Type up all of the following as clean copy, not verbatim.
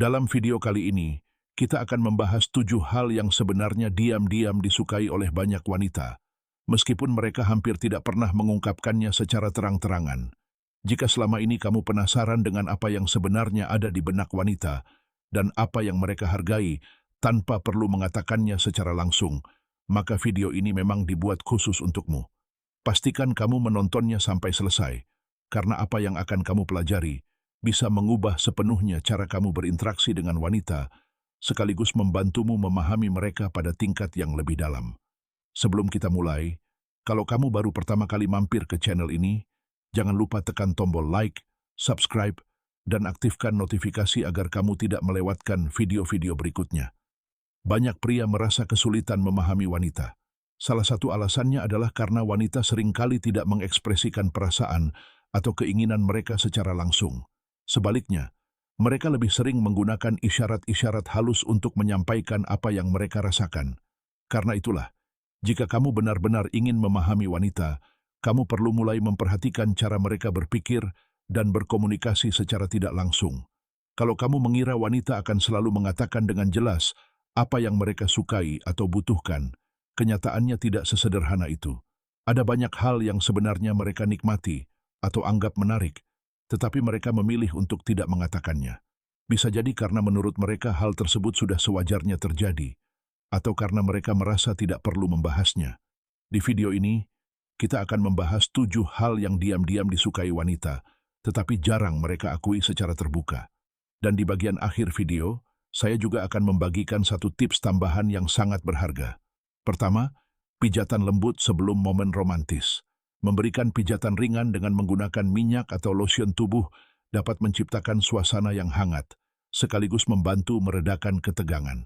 Dalam video kali ini, kita akan membahas 7 hal yang sebenarnya diam-diam disukai oleh banyak wanita, meskipun mereka hampir tidak pernah mengungkapkannya secara terang-terangan. Jika selama ini kamu penasaran dengan apa yang sebenarnya ada di benak wanita dan apa yang mereka hargai tanpa perlu mengatakannya secara langsung, maka video ini memang dibuat khusus untukmu. Pastikan kamu menontonnya sampai selesai, karena apa yang akan kamu pelajari bisa mengubah sepenuhnya cara kamu berinteraksi dengan wanita, sekaligus membantumu memahami mereka pada tingkat yang lebih dalam. Sebelum kita mulai, kalau kamu baru pertama kali mampir ke channel ini, jangan lupa tekan tombol like, subscribe, dan aktifkan notifikasi agar kamu tidak melewatkan video-video berikutnya. Banyak pria merasa kesulitan memahami wanita. Salah satu alasannya adalah karena wanita seringkali tidak mengekspresikan perasaan atau keinginan mereka secara langsung. Sebaliknya, mereka lebih sering menggunakan isyarat-isyarat halus untuk menyampaikan apa yang mereka rasakan. Karena itulah, jika kamu benar-benar ingin memahami wanita, kamu perlu mulai memperhatikan cara mereka berpikir dan berkomunikasi secara tidak langsung. Kalau kamu mengira wanita akan selalu mengatakan dengan jelas apa yang mereka sukai atau butuhkan, kenyataannya tidak sesederhana itu. Ada banyak hal yang sebenarnya mereka nikmati atau anggap menarik, tetapi mereka memilih untuk tidak mengatakannya. Bisa jadi karena menurut mereka hal tersebut sudah sewajarnya terjadi, atau karena mereka merasa tidak perlu membahasnya. Di video ini, kita akan membahas 7 hal yang diam-diam disukai wanita, tetapi jarang mereka akui secara terbuka. Dan di bagian akhir video, saya juga akan membagikan satu tips tambahan yang sangat berharga. Pertama, pijatan lembut sebelum momen romantis. Memberikan pijatan ringan dengan menggunakan minyak atau lotion tubuh dapat menciptakan suasana yang hangat, sekaligus membantu meredakan ketegangan.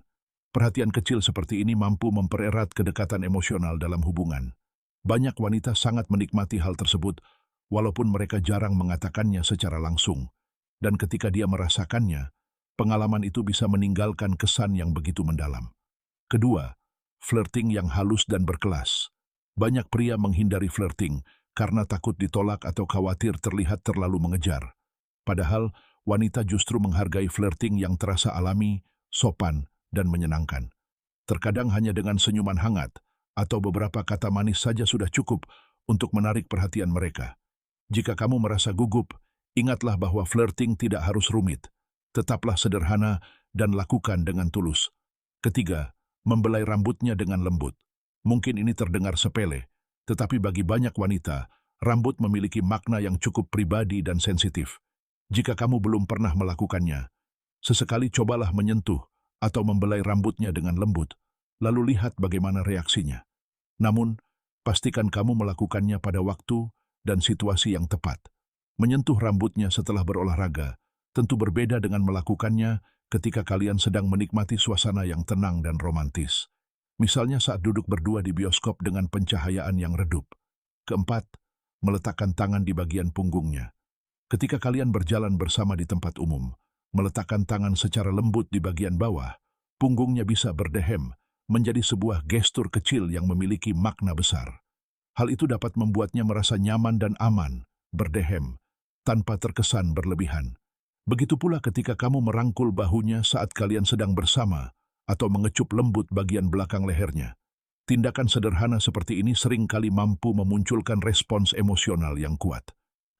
Perhatian kecil seperti ini mampu mempererat kedekatan emosional dalam hubungan. Banyak wanita sangat menikmati hal tersebut, walaupun mereka jarang mengatakannya secara langsung. Dan ketika dia merasakannya, pengalaman itu bisa meninggalkan kesan yang begitu mendalam. Kedua, flirting yang halus dan berkelas. Banyak pria menghindari flirting karena takut ditolak atau khawatir terlihat terlalu mengejar. Padahal, wanita justru menghargai flirting yang terasa alami, sopan, dan menyenangkan. Terkadang hanya dengan senyuman hangat atau beberapa kata manis saja sudah cukup untuk menarik perhatian mereka. Jika kamu merasa gugup, ingatlah bahwa flirting tidak harus rumit. Tetaplah sederhana dan lakukan dengan tulus. Ketiga, membelai rambutnya dengan lembut. Mungkin ini terdengar sepele, tetapi bagi banyak wanita, rambut memiliki makna yang cukup pribadi dan sensitif. Jika kamu belum pernah melakukannya, sesekali cobalah menyentuh atau membelai rambutnya dengan lembut, lalu lihat bagaimana reaksinya. Namun, pastikan kamu melakukannya pada waktu dan situasi yang tepat. Menyentuh rambutnya setelah berolahraga tentu berbeda dengan melakukannya ketika kalian sedang menikmati suasana yang tenang dan romantis. Misalnya saat duduk berdua di bioskop dengan pencahayaan yang redup. Keempat, meletakkan tangan di bagian punggungnya. Ketika kalian berjalan bersama di tempat umum, meletakkan tangan secara lembut di bagian bawah, punggungnya bisa berdehem, menjadi sebuah gestur kecil yang memiliki makna besar. Hal itu dapat membuatnya merasa nyaman dan aman, berdehem, tanpa terkesan berlebihan. Begitu pula ketika kamu merangkul bahunya saat kalian sedang bersama atau mengecup lembut bagian belakang lehernya. Tindakan sederhana seperti ini seringkali mampu memunculkan respons emosional yang kuat.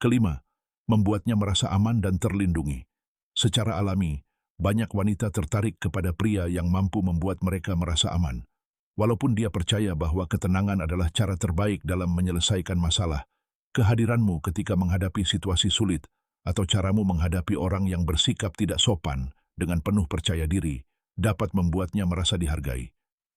Kelima, membuatnya merasa aman dan terlindungi. Secara alami, banyak wanita tertarik kepada pria yang mampu membuat mereka merasa aman. Walaupun dia percaya bahwa ketenangan adalah cara terbaik dalam menyelesaikan masalah, kehadiranmu ketika menghadapi situasi sulit atau caramu menghadapi orang yang bersikap tidak sopan dengan penuh percaya diri dapat membuatnya merasa dihargai.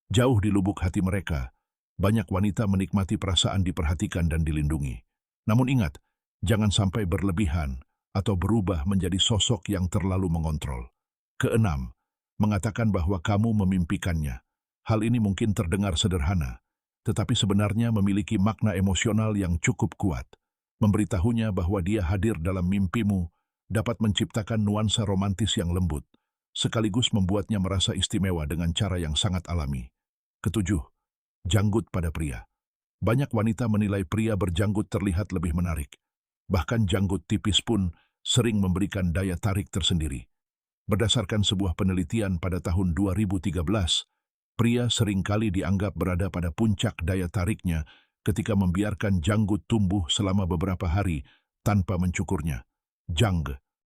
Jauh di lubuk hati mereka, banyak wanita menikmati perasaan diperhatikan dan dilindungi. Namun ingat, jangan sampai berlebihan atau berubah menjadi sosok yang terlalu mengontrol. Keenam, mengatakan bahwa kamu memimpikannya. Hal ini mungkin terdengar sederhana, tetapi sebenarnya memiliki makna emosional yang cukup kuat. Memberitahunya bahwa dia hadir dalam mimpimu dapat menciptakan nuansa romantis yang lembut, sekaligus membuatnya merasa istimewa dengan cara yang sangat alami. Ketujuh, janggut pada pria. Banyak wanita menilai pria berjanggut terlihat lebih menarik. Bahkan janggut tipis pun sering memberikan daya tarik tersendiri. Berdasarkan sebuah penelitian pada tahun 2013, pria seringkali dianggap berada pada puncak daya tariknya ketika membiarkan janggut tumbuh selama beberapa hari tanpa mencukurnya. Jang